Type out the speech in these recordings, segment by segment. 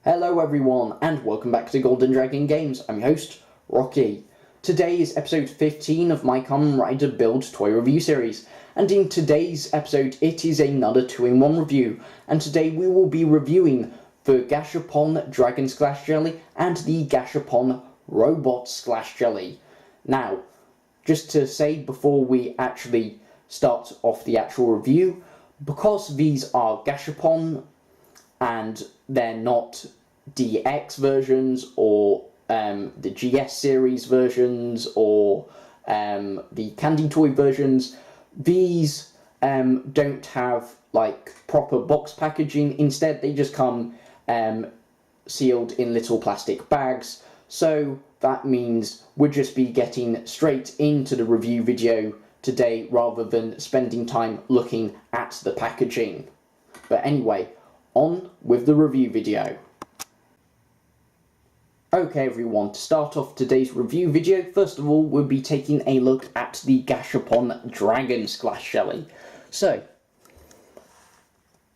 Hello everyone, and welcome back to Golden Dragon Games. I'm your host, Rocky. Today is episode 15 of my Kamen Rider Build Toy Review series, and in today's episode it is another 2-in-1 review, and today we will be reviewing the Gashapon Dragon Sclash Jelly and the Gashapon Robot Sclash Jelly. Now, just to say before we actually start off the actual review, because these are Gashapon and they're not DX versions or the GS series versions or the Candy Toy versions. These don't have like proper box packaging. Instead, they just come sealed in little plastic bags. So that means we'll just be getting straight into the review video today rather than spending time looking at the packaging. But anyway, on with the review video. Okay everyone, to start off today's review video, first of all we'll be taking a look at the Gashapon Dragon Sclash Jelly. So,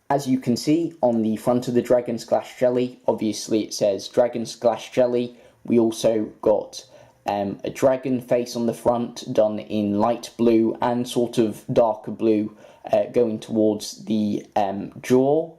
as you can see on the front of the Dragon Sclash Jelly, obviously it says Dragon Sclash Jelly. We also got a dragon face on the front done in light blue and sort of darker blue going towards the jaw.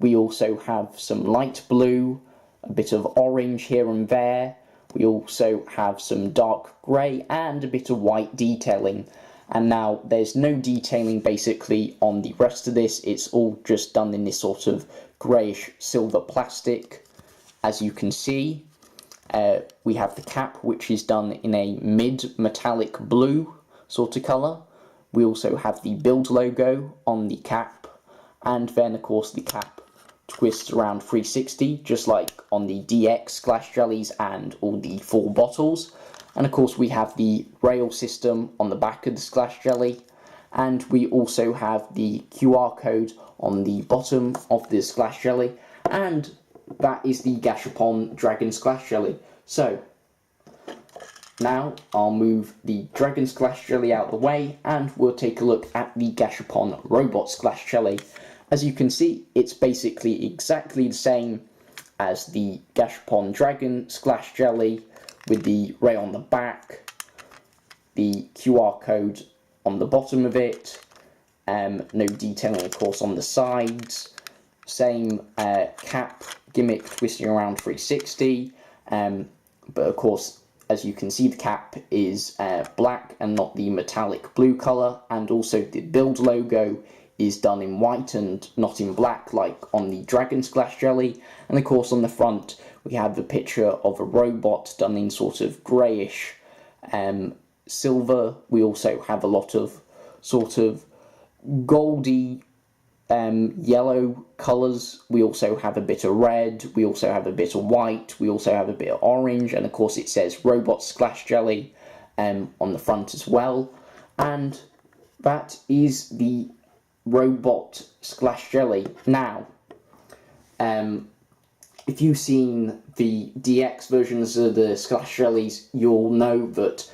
We also have some light blue, a bit of orange here and there. We also have some dark grey and a bit of white detailing. And now there's no detailing basically on the rest of this. It's all just done in this sort of greyish silver plastic. As you can see, we have the cap, which is done in a mid-metallic blue sort of colour. We also have the build logo on the cap. And then, of course, the cap twists around 360, just like on the DX Sclash Jellies and all the 4 bottles. And of course we have the rail system on the back of the Sclash Jelly, and we also have the QR code on the bottom of the Sclash Jelly, and that is the Gashapon Dragon Sclash Jelly. So, now I'll move the Dragon Sclash Jelly out of the way, and we'll take a look at the Gashapon Robot Sclash Jelly. As you can see, it's basically exactly the same as the Gashapon Dragon Sclash Jelly, with the rail on the back, the QR code on the bottom of it, no detailing of course on the sides, same cap gimmick twisting around 360, but of course as you can see the cap is black and not the metallic blue colour, and also the build logo is done in white and not in black like on the Dragon Sclash Jelly. And of course on the front we have the picture of a robot done in sort of greyish silver. We also have a lot of sort of goldy yellow colours. We also have a bit of red, we also have a bit of white, we also have a bit of orange, and of course it says Robot Sclash Jelly on the front as well. And that is the Robot Sclash Jelly. Now, if you've seen the DX versions of the Sclash Jellies, you'll know that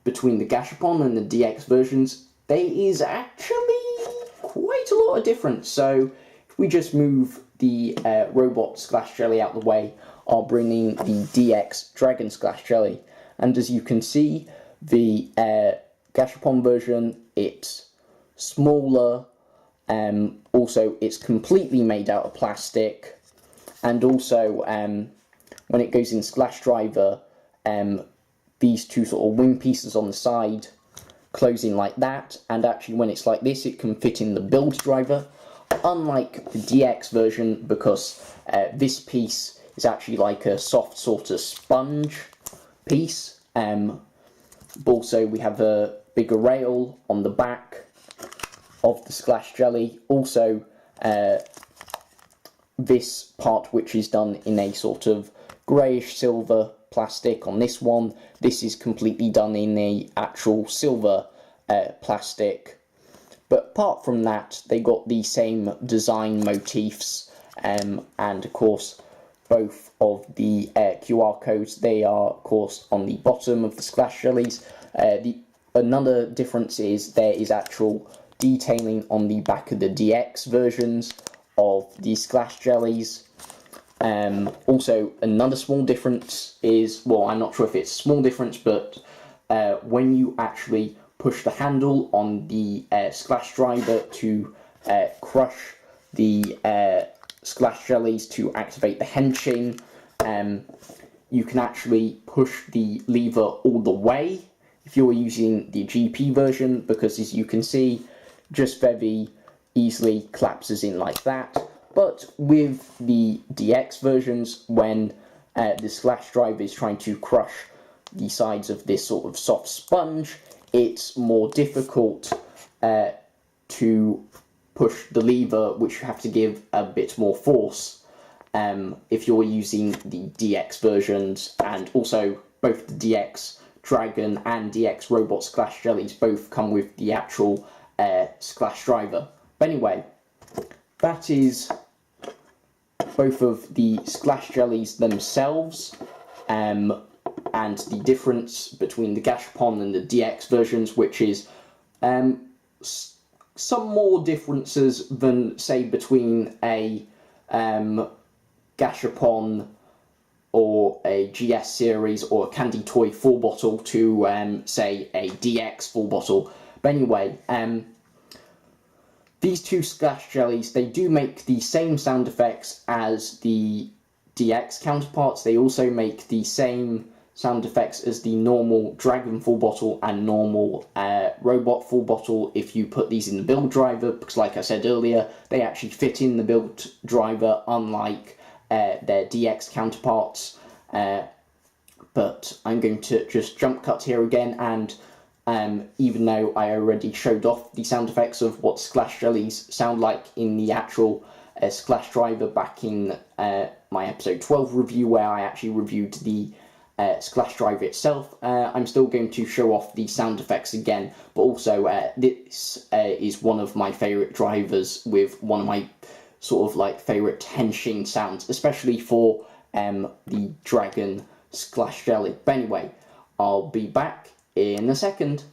between the Gashapon and the DX versions, there is actually quite a lot of difference. So, if we just move the Robot Sclash Jelly out of the way, I'll bring in the DX Dragon Sclash Jelly. And as you can see, the Gashapon version, it's smaller, also it's completely made out of plastic, and also when it goes in Sclash Driver, these two sort of wing pieces on the side close in like that, and actually when it's like this it can fit in the build driver, unlike the DX version, because this piece is actually like a soft sort of sponge piece. But also we have a bigger rail on the back of the Sclash Jelly. Also this part, which is done in a sort of greyish silver plastic on this one, this is completely done in a actual silver plastic. But apart from that, they got the same design motifs, and of course both of the QR codes, they are of course on the bottom of the Sclash Jellies. Another difference is there is actual detailing on the back of the DX versions of the Sclash Jellies. Also, another small difference is, well, I'm not sure if it's a small difference, but when you actually push the handle on the sclash driver to crush the sclash jellies to activate the henching, you can actually push the lever all the way if you're using the GP version, because as you can see, just very easily collapses in like that. But with the DX versions, when the sclash drive is trying to crush the sides of this sort of soft sponge, it's more difficult to push the lever, which you have to give a bit more force if you're using the DX versions. And also both the DX Dragon and DX Robot Sclash Jellies both come with the actual sclash driver. But anyway, that is both of the sclash jellies themselves, and the difference between the Gashapon and the DX versions, which is some more differences than, say, between a Gashapon or a GS series or a Candy Toy full bottle to, say, a DX full bottle. But anyway, these two Sclash Jellies, they do make the same sound effects as the DX counterparts. They also make the same sound effects as the normal Dragon full bottle and normal Robot full bottle if you put these in the build driver, because like I said earlier, they actually fit in the build driver, unlike their DX counterparts. But I'm going to just jump cut here again, and even though I already showed off the sound effects of what Sclash Jellies sound like in the actual Sclash driver back in my episode 12 review, where I actually reviewed the Sclash driver itself, I'm still going to show off the sound effects again. But also, this is one of my favourite drivers, with one of my sort of like favourite henching sounds, especially for the Dragon Sclash Jelly. But anyway, I'll be back in a second.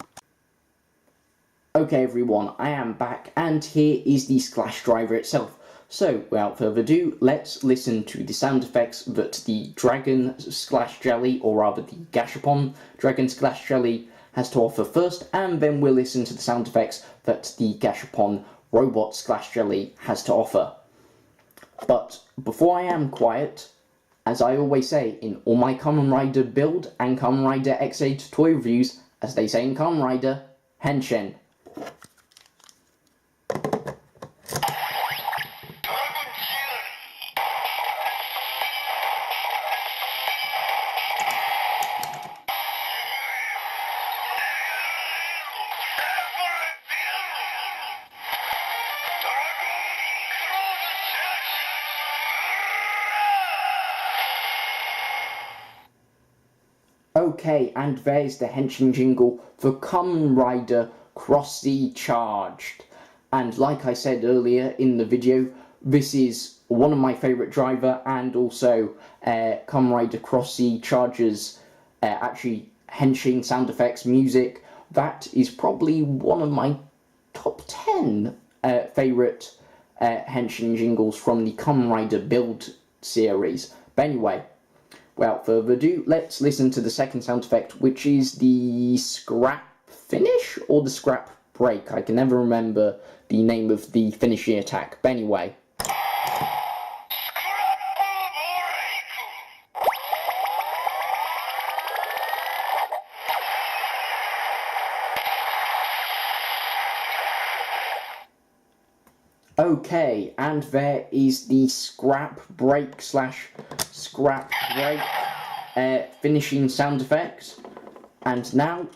Okay everyone, I am back, and here is the Sclash driver itself. So, without further ado, let's listen to the sound effects that the Dragon Sclash Jelly, or rather the Gashapon Dragon Sclash Jelly, has to offer first, and then we'll listen to the sound effects that the Gashapon Robot Sclash Jelly has to offer. But before I am quiet, as I always say in all my Kamen Rider build and Kamen Rider X8 toy reviews, as they say in Kamen Rider, Henshin. Okay, and there's the Henshin jingle for Kamen Rider Cross Z Charged. And like I said earlier in the video, this is one of my favourite driver, and also Kamen Rider Cross Z Charge's actually Henshin sound effects music. That is probably one of my top 10 favourite Henshin jingles from the Kamen Rider build series. But anyway, without further ado, let's listen to the second sound effect, which is the scrap finish or the scrap break. I can never remember the name of the finishing attack. But anyway. Okay, and there is the scrap break slash scrap break finishing sound effects. And now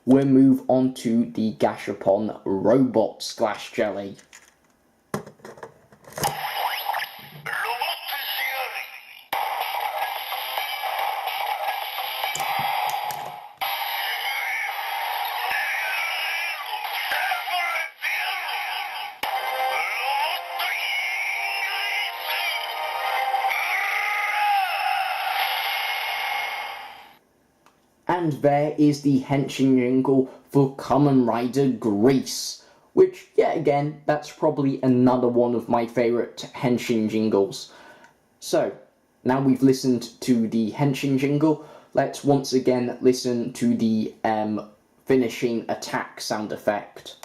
we'll move on to the Gashapon Robot Sclash Jelly. And there is the Henshin jingle for Kamen Rider Grease, which, yet again, that's probably another one of my favourite Henshin jingles. So, Now we've listened to the henshin jingle, let's once again listen to the finishing attack sound effect.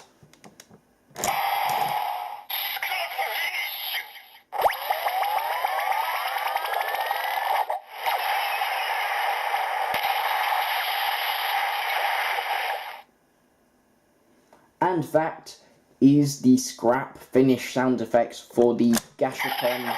And that is the scrap finish sound effects for the Gashapon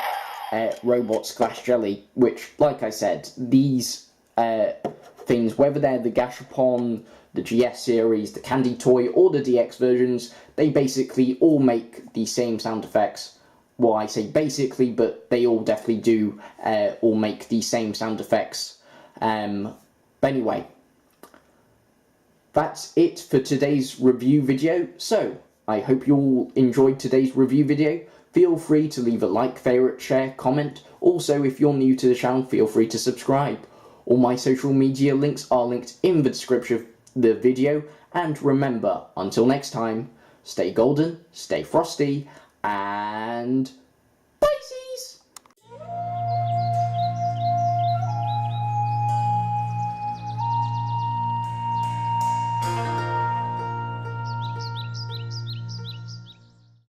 robot Sclash Jelly, which, like I said, these things, whether they're the Gashapon, the GS series, the Candy Toy, or the DX versions, they basically all make the same sound effects. Well, I say basically, but they all definitely do all make the same sound effects. But anyway, that's it for today's review video. So, I hope you all enjoyed today's review video. Feel free to leave a like, favourite, share, comment. Also, if you're new to the channel, feel free to subscribe. All my social media links are linked in the description of the video. And remember, until next time, stay golden, stay frosty, and